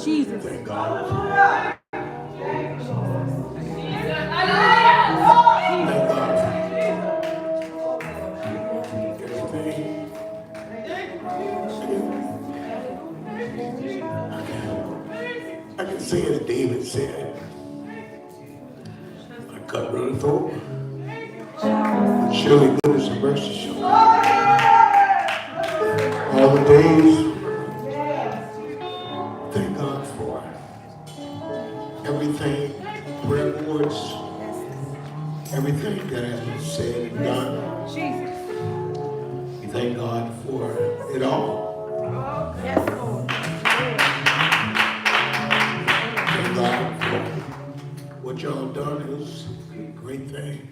Jesus. Thank God. Thank God for everything. I can say as David said, my cup runneth over. But surely goodness and mercy shall follow all the days. Thank God for everything, prayer reports, everything that has been said and done. We thank God for it all. Yes, Lord. Thank God for what y'all done is a great thing.